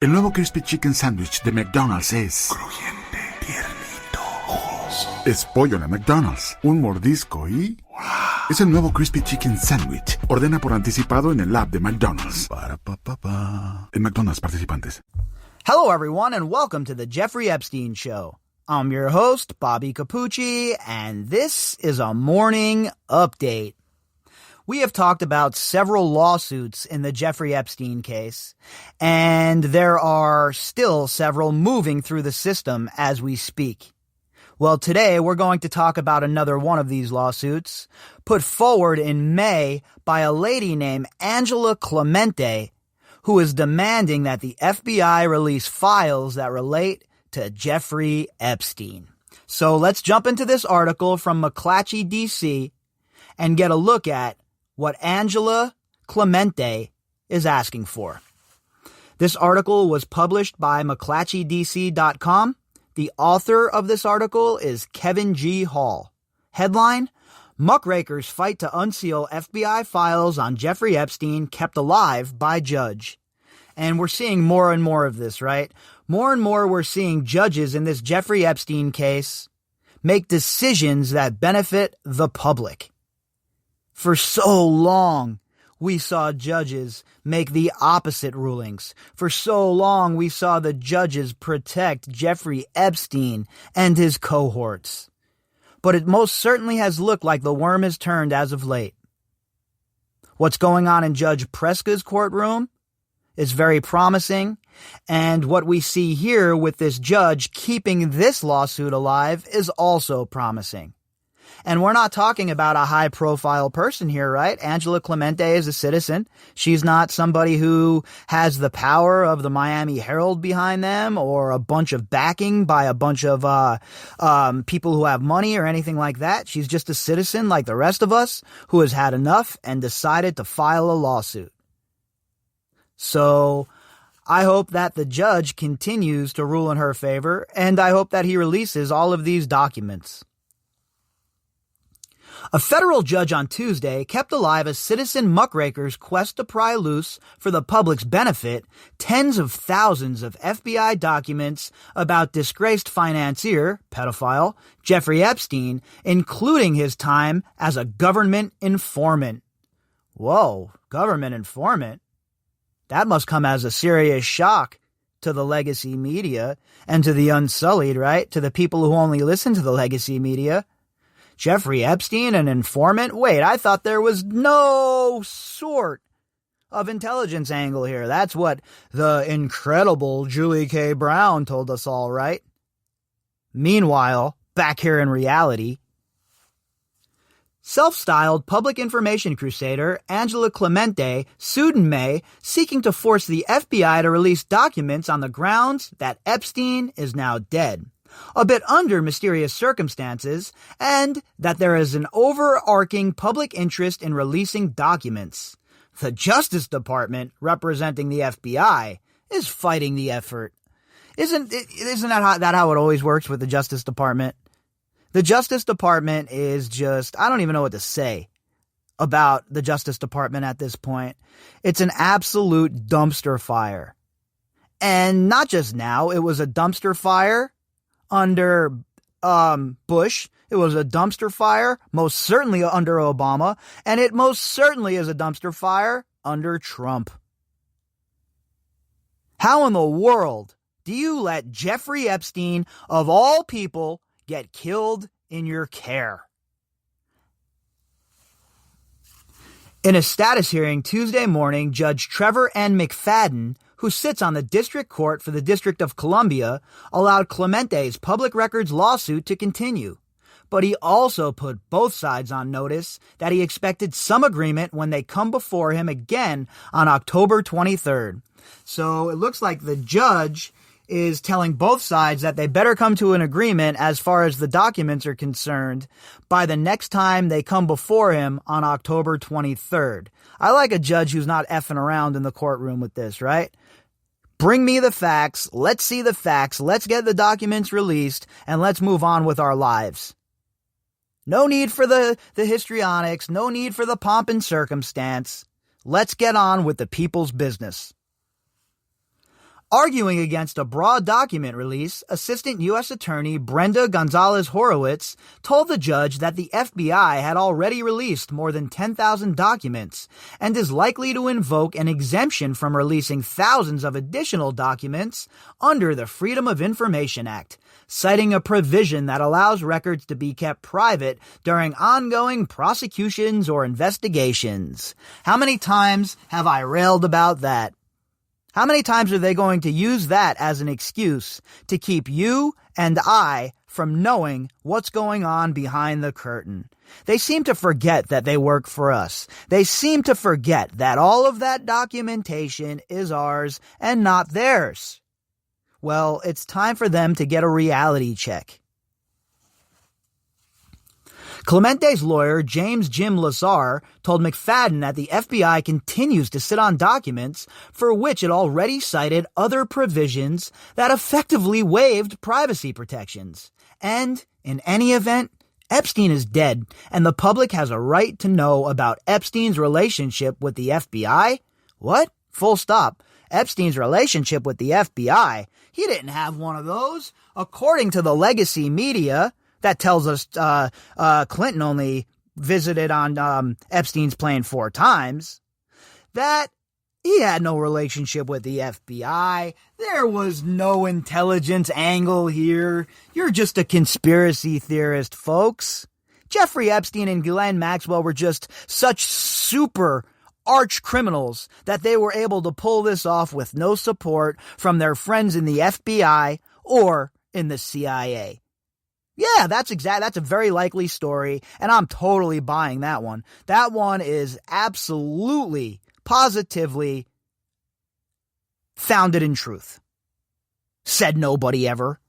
El nuevo Crispy Chicken Sandwich de McDonald's es... crujiente, tiernito, jugoso. Es pollo en la McDonald's. Un mordisco y... ¡wow! Es el nuevo Crispy Chicken Sandwich. Ordena por anticipado en el app de McDonald's. En McDonald's participantes. Hello, everyone, and welcome to the Jeffrey Epstein Show. I'm your host, Bobbycapucci, and this is a morning update. We have talked about several lawsuits in the Jeffrey Epstein case, and there are still several moving through the system as we speak. Well, today we're going to talk about another one of these lawsuits, put forward in May by a lady named Angela Clemente, who is demanding that the FBI release files that relate to Jeffrey Epstein. So let's jump into this article from McClatchy, D.C., and get a look at what Angela Clemente is asking for. This article was published by McClatchydc.com. The author of this article is Kevin G. Hall. Headline: Muckrakers fight to unseal FBI files on Jeffrey Epstein kept alive by judge. And we're seeing more and more of this, right? More and more we're seeing judges in this Jeffrey Epstein case make decisions that benefit the public. For so long, we saw judges make the opposite rulings. For so long, we saw the judges protect Jeffrey Epstein and his cohorts. But it most certainly has looked like the worm has turned as of late. What's going on in Judge Preska's courtroom is very promising, and what we see here with this judge keeping this lawsuit alive is also promising. And we're not talking about a high-profile person here, right? Angela Clemente is a citizen. She's not somebody who has the power of the Miami Herald behind them or a bunch of backing by a bunch of people who have money or anything like that. She's just a citizen like the rest of us who has had enough and decided to file a lawsuit. So I hope that the judge continues to rule in her favor, and I hope that he releases all of these documents. A federal judge on Tuesday kept alive a citizen muckraker's quest to pry loose, for the public's benefit, tens of thousands of FBI documents about disgraced financier, pedophile, Jeffrey Epstein, including his time as a government informant. Whoa, government informant? That must come as a serious shock to the legacy media and to the unsullied, right? To the people who only listen to the legacy media. Jeffrey Epstein, an informant? Wait, I thought there was no sort of intelligence angle here. That's what the incredible Julie K. Brown told us all, right? Meanwhile, back here in reality, self-styled public information crusader Angela Clemente sued in May, seeking to force the FBI to release documents on the grounds that Epstein is now dead, a bit under mysterious circumstances, and that there is an overarching public interest in releasing documents. The Justice Department, representing the FBI, is fighting the effort. Isn't that how it always works with the Justice Department? The Justice Department is just, I don't even know what to say about the Justice Department at this point. It's an absolute dumpster fire. And not just now, it was a dumpster fire under Bush. It was a dumpster fire most certainly under Obama, and it most certainly is a dumpster fire under Trump. How in the world do you let Jeffrey Epstein, of all people, get killed in your care? In a status hearing Tuesday morning, Judge Trevor N. McFadden, who sits on the District Court for the District of Columbia, allowed Clemente's public records lawsuit to continue. But he also put both sides on notice that he expected some agreement when they come before him again on October 23rd. So it looks like the judge is telling both sides that they better come to an agreement as far as the documents are concerned by the next time they come before him on October 23rd. I like a judge who's not effing around in the courtroom with this, right? Bring me the facts. Let's see the facts. Let's get the documents released, and let's move on with our lives. No need for the histrionics. No need for the pomp and circumstance. Let's get on with the people's business. Arguing against a broad document release, Assistant U.S. Attorney Brenda Gonzalez-Horowitz told the judge that the FBI had already released more than 10,000 documents and is likely to invoke an exemption from releasing thousands of additional documents under the Freedom of Information Act, citing a provision that allows records to be kept private during ongoing prosecutions or investigations. How many times have I railed about that? How many times are they going to use that as an excuse to keep you and I from knowing what's going on behind the curtain? They seem to forget that they work for us. They seem to forget that all of that documentation is ours and not theirs. Well, it's time for them to get a reality check. Clemente's lawyer, James Jim Lazar, told McFadden that the FBI continues to sit on documents for which it already cited other provisions that effectively waived privacy protections. And, in any event, Epstein is dead, and the public has a right to know about Epstein's relationship with the FBI. What? Full stop. Epstein's relationship with the FBI? He didn't have one of those. According to the legacy media, that tells us Clinton only visited on Epstein's plane 4 times. That he had no relationship with the FBI. There was no intelligence angle here. You're just a conspiracy theorist, folks. Jeffrey Epstein and Ghislaine Maxwell were just such super arch criminals that they were able to pull this off with no support from their friends in the FBI or in the CIA. Yeah, that's a very likely story, and I'm totally buying that one. That one is absolutely, positively founded in truth. Said nobody ever.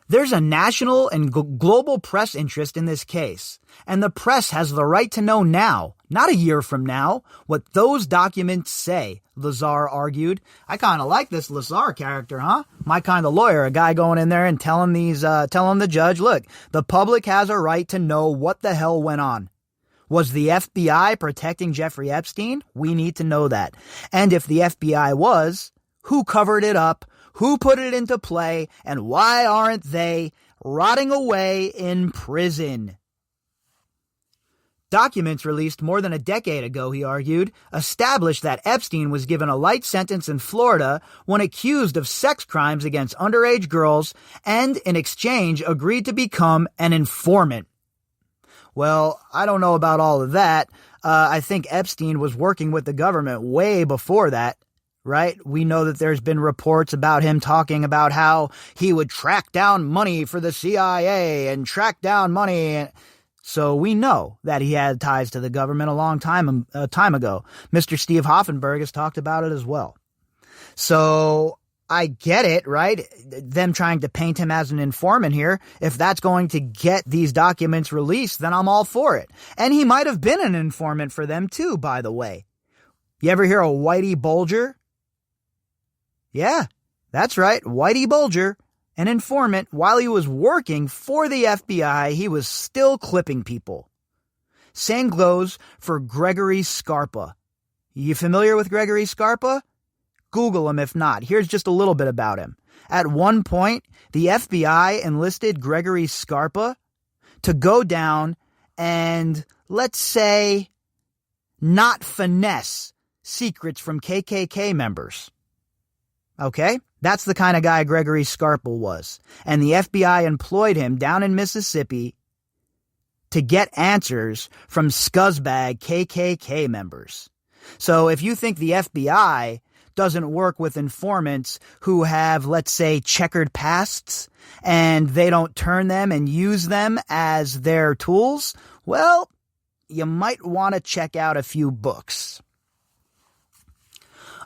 There's a national and global press interest in this case, and the press has the right to know now, not a year from now, what those documents say, Lazar argued. I kind of like this Lazar character, huh? My kind of lawyer, a guy going in there and telling the judge, look, the public has a right to know what the hell went on. Was the FBI protecting Jeffrey Epstein? We need to know that. And if the FBI was, who covered it up? Who put it into play, and why aren't they rotting away in prison? Documents released more than a decade ago, he argued, established that Epstein was given a light sentence in Florida when accused of sex crimes against underage girls and, in exchange, agreed to become an informant. Well, I don't know about all of that. I think Epstein was working with the government way before that. Right? We know that there's been reports about him talking about how he would track down money for the CIA and track down money. So we know that he had ties to the government a long time ago. Mr. Steve Hoffenberg has talked about it as well. So I get it, right? Them trying to paint him as an informant here. If that's going to get these documents released, then I'm all for it. And he might have been an informant for them too, by the way. You ever hear of Whitey Bulger? Yeah, that's right. Whitey Bulger, an informant. While he was working for the FBI, he was still clipping people. Same goes for Gregory Scarpa. You familiar with Gregory Scarpa? Google him if not. Here's just a little bit about him. At one point, the FBI enlisted Gregory Scarpa to go down and, let's say, not finesse secrets from KKK members. Okay? That's the kind of guy Gregory Scarpa was. And the FBI employed him down in Mississippi to get answers from scuzzbag KKK members. So if you think the FBI doesn't work with informants who have, let's say, checkered pasts, and they don't turn them and use them as their tools, well, you might want to check out a few books.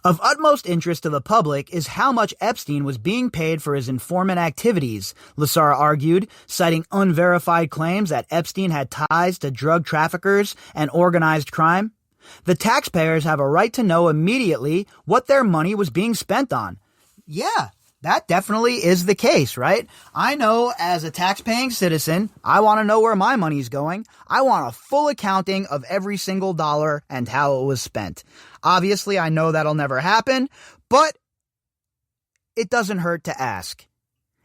Of utmost interest to the public is how much Epstein was being paid for his informant activities, Lazar argued, citing unverified claims that Epstein had ties to drug traffickers and organized crime. The taxpayers have a right to know immediately what their money was being spent on. Yeah, that definitely is the case, right? I know as a tax-paying citizen, I want to know where my money's going. I want a full accounting of every single dollar and how it was spent. Obviously, I know that'll never happen, but it doesn't hurt to ask.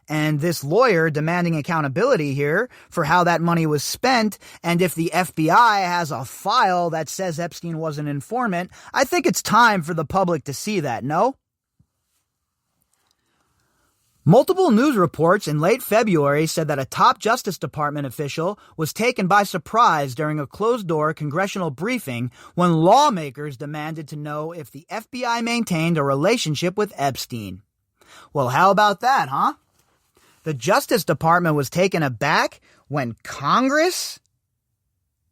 And this lawyer demanding accountability here for how that money was spent, and if the FBI has a file that says Epstein was an informant, I think it's time for the public to see that, no? Multiple news reports in late February said that a top Justice Department official was taken by surprise during a closed-door congressional briefing when lawmakers demanded to know if the FBI maintained a relationship with Epstein. Well, how about that, huh? The Justice Department was taken aback when Congress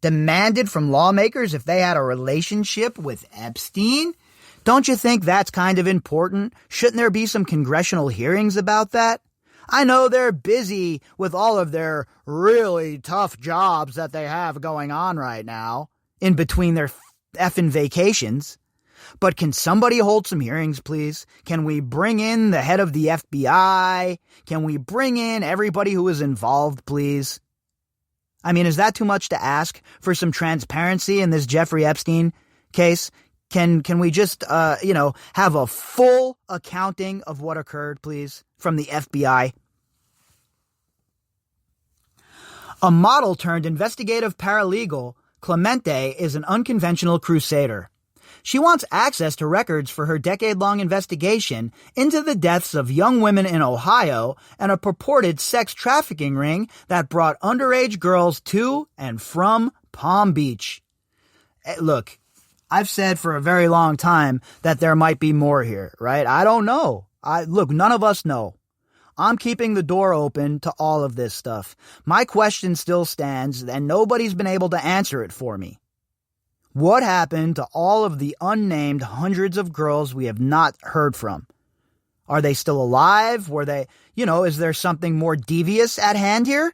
demanded from lawmakers if they had a relationship with Epstein. Don't you think that's kind of important? Shouldn't there be some congressional hearings about that? I know they're busy with all of their really tough jobs that they have going on right now in between their effing vacations. But can somebody hold some hearings, please? Can we bring in the head of the FBI? Can we bring in everybody who was involved, please? I mean, is that too much to ask for some transparency in this Jeffrey Epstein case? Can we just, have a full accounting of what occurred, please, from the FBI? A model turned investigative paralegal, Clemente is an unconventional crusader. She wants access to records for her decade-long investigation into the deaths of young women in Ohio and a purported sex trafficking ring that brought underage girls to and from Palm Beach. Look, I've said for a very long time that there might be more here, right? I don't know. Look, none of us know. I'm keeping the door open to all of this stuff. My question still stands, and nobody's been able to answer it for me. What happened to all of the unnamed hundreds of girls we have not heard from? Are they still alive? Were they, is there something more devious at hand here?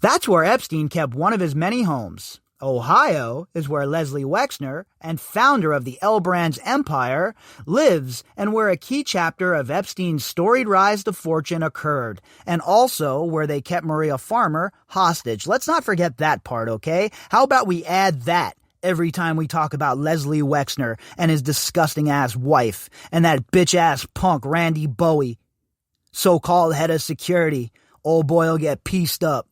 That's where Epstein kept one of his many homes. Ohio is where Leslie Wexner, and founder of the L Brands empire, lives and where a key chapter of Epstein's storied rise to fortune occurred, and also where they kept Maria Farmer hostage. Let's not forget that part, okay? How about we add that every time we talk about Leslie Wexner and his disgusting-ass wife, and that bitch-ass punk Randy Bowie, so-called head of security. Old boy will get pieced up.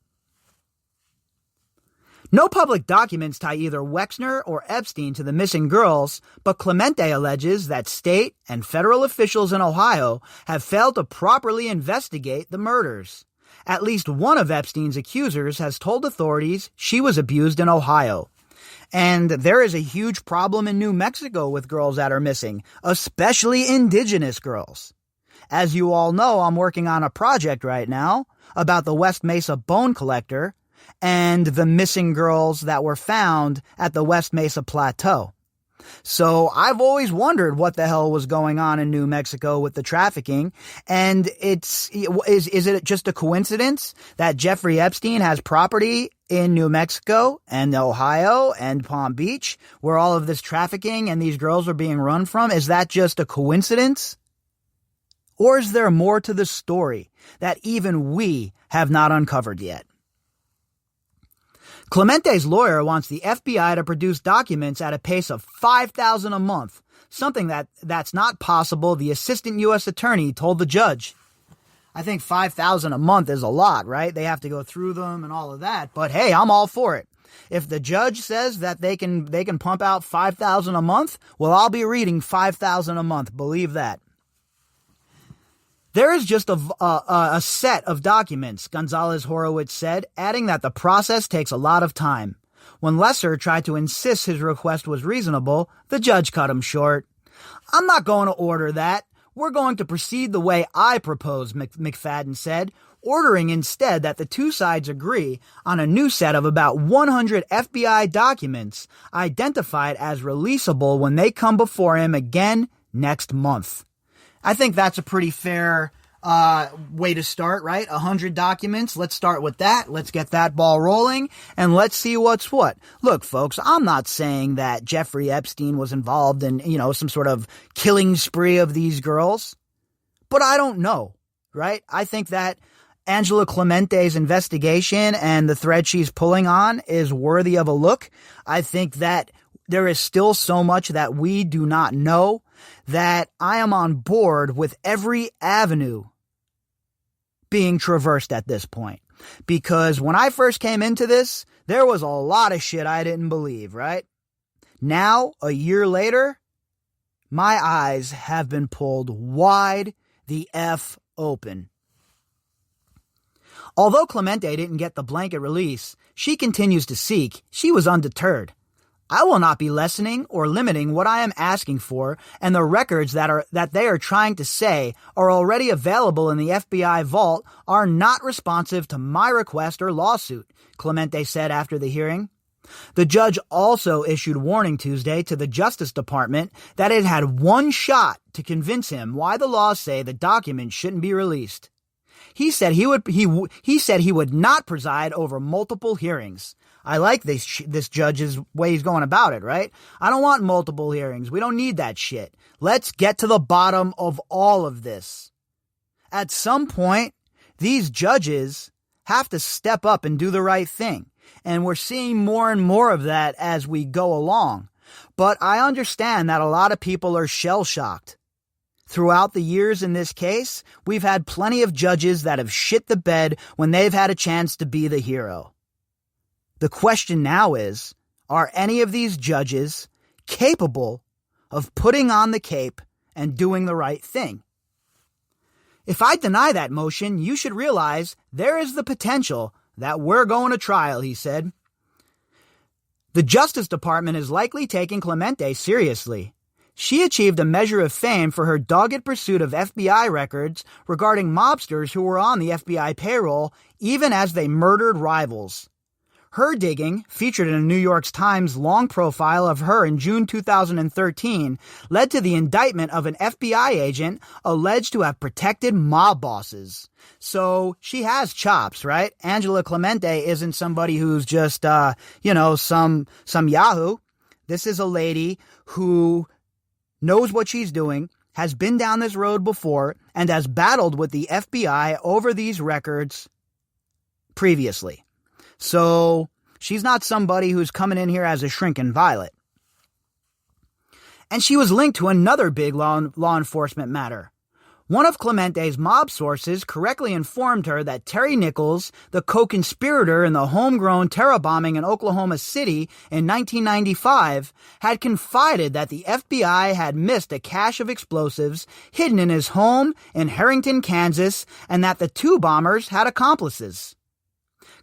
No public documents tie either Wexner or Epstein to the missing girls, but Clemente alleges that state and federal officials in Ohio have failed to properly investigate the murders. At least one of Epstein's accusers has told authorities she was abused in Ohio. And there is a huge problem in New Mexico with girls that are missing, especially indigenous girls. As you all know, I'm working on a project right now about the West Mesa bone collector and the missing girls that were found at the West Mesa Plateau. So I've always wondered what the hell was going on in New Mexico with the trafficking. And is it just a coincidence that Jeffrey Epstein has property in New Mexico and Ohio and Palm Beach where all of this trafficking and these girls are being run from? Is that just a coincidence? Or is there more to the story that even we have not uncovered yet? Clemente's lawyer wants the FBI to produce documents at a pace of 5,000 a month, something that's not possible, the assistant U.S. attorney told the judge. I think 5,000 a month is a lot, right? They have to go through them and all of that. But hey, I'm all for it. If the judge says that they can pump out 5,000 a month, well, I'll be reading 5,000 a month. Believe that. There is just a set of documents, Gonzalez Horowitz said, adding that the process takes a lot of time. When Lesser tried to insist his request was reasonable, the judge cut him short. I'm not going to order that. We're going to proceed the way I propose, McFadden said, ordering instead that the two sides agree on a new set of about 100 FBI documents identified as releasable when they come before him again next month. I think that's a pretty fair way to start, right? 100 documents. Let's start with that. Let's get that ball rolling, and let's see what's what. Look, folks, I'm not saying that Jeffrey Epstein was involved in, some sort of killing spree of these girls, but I don't know, right? I think that Angela Clemente's investigation and the thread she's pulling on is worthy of a look. I think that there is still so much that we do not know. that I am on board with every avenue being traversed at this point. Because when I first came into this, there was a lot of shit I didn't believe, right? Now, a year later, my eyes have been pulled wide the F open. Although Clemente didn't get the blanket release she continues to seek, she was undeterred. I will not be lessening or limiting what I am asking for, and the records that they are trying to say are already available in the FBI vault are not responsive to my request or lawsuit, Clemente said after the hearing. The judge also issued warning Tuesday to the Justice Department that it had one shot to convince him why the laws say the documents shouldn't be released. He said he would not preside over multiple hearings. I like this judge's way he's going about it, right? I don't want multiple hearings. We don't need that shit. Let's get to the bottom of all of this. At some point, these judges have to step up and do the right thing. And we're seeing more and more of that as we go along. But I understand that a lot of people are shell-shocked. Throughout the years in this case, we've had plenty of judges that have shit the bed when they've had a chance to be the hero. The question now is, are any of these judges capable of putting on the cape and doing the right thing? If I deny that motion, you should realize there is the potential that we're going to trial, he said. The Justice Department is likely taking Clemente seriously. She achieved a measure of fame for her dogged pursuit of FBI records regarding mobsters who were on the FBI payroll even as they murdered rivals. Her digging, featured in a New York Times long profile of her in June 2013, led to the indictment of an FBI agent alleged to have protected mob bosses. So she has chops, right? Angela Clemente isn't somebody who's just, some yahoo. This is a lady who knows what she's doing, has been down this road before, and has battled with the FBI over these records previously. So she's not somebody who's coming in here as a shrinking violet. And she was linked to another big law enforcement matter. One of Clemente's mob sources correctly informed her that Terry Nichols, the co-conspirator in the homegrown terror bombing in Oklahoma City in 1995, had confided that the FBI had missed a cache of explosives hidden in his home in Harrington, Kansas, and that the two bombers had accomplices.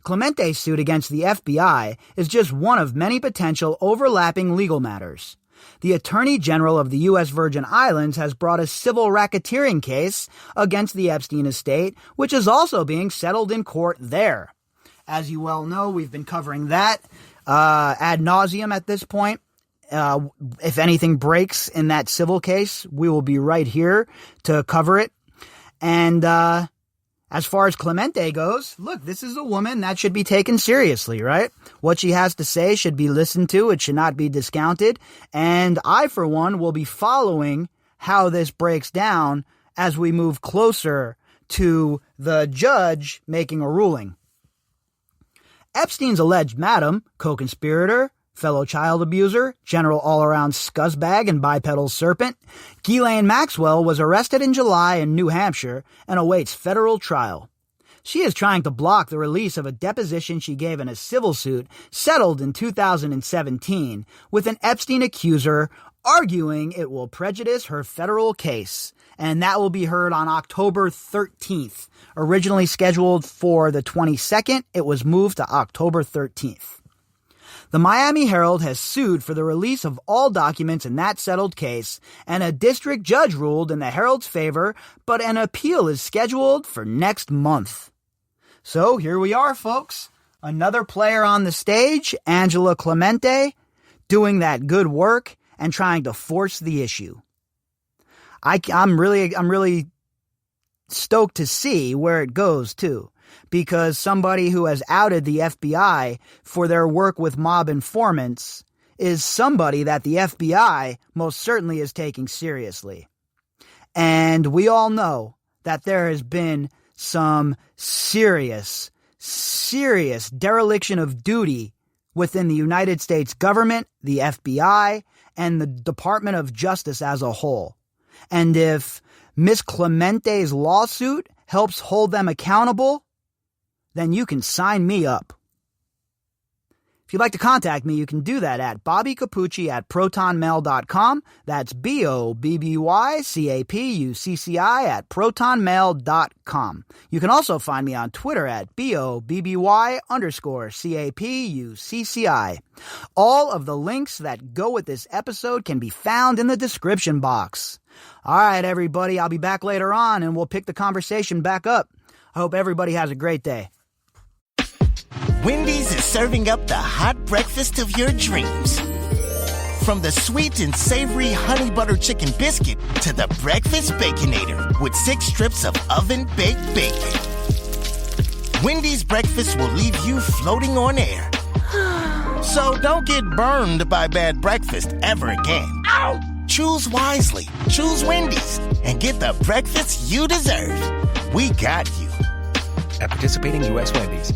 Clemente's suit against the FBI is just one of many potential overlapping legal matters. The Attorney General of the U.S. Virgin Islands has brought a civil racketeering case against the Epstein estate, which is also being settled in court there. As you well know, we've been covering that ad nauseum at this point. If anything breaks in that civil case, we will be right here to cover it. And as far as Clemente goes, look, this is a woman that should be taken seriously, right? What she has to say should be listened to. It should not be discounted. And I, for one, will be following how this breaks down as we move closer to the judge making a ruling. Epstein's alleged madam, co-conspirator, fellow child abuser, general all-around scuzzbag and bipedal serpent, Ghislaine Maxwell was arrested in July in New Hampshire and awaits federal trial. She is trying to block the release of a deposition she gave in a civil suit settled in 2017 with an Epstein accuser, arguing it will prejudice her federal case. And that will be heard on October 13th. Originally scheduled for the 22nd, it was moved to October 13th. The Miami Herald has sued for the release of all documents in that settled case, and a district judge ruled in the Herald's favor, but an appeal is scheduled for next month. So here we are, folks. Another player on the stage, Angela Clemente, doing that good work and trying to force the issue. I'm really stoked to see where it goes, too. Because somebody who has outed the FBI for their work with mob informants is somebody that the FBI most certainly is taking seriously. And we all know that there has been some serious dereliction of duty within the United States government, the FBI, and the Department of Justice as a whole. And if Miss Clemente's lawsuit helps hold them accountable, then you can sign me up. If you'd like to contact me, you can do that at bobbycapucci@protonmail.com. That's BOBBYCAPUCCI@protonmail.com. You can also find me on Twitter at BOBBY_CAPUCCI. All of the links that go with this episode can be found in the description box. All right, everybody, I'll be back later on and we'll pick the conversation back up. I hope everybody has a great day. Wendy's is serving up the hot breakfast of your dreams. From the sweet and savory honey butter chicken biscuit to the breakfast Baconator with 6 strips of oven-baked bacon. Wendy's breakfast will leave you floating on air. So don't get burned by bad breakfast ever again. Ow! Choose wisely. Choose Wendy's and get the breakfast you deserve. We got you. At participating U.S. Wendy's.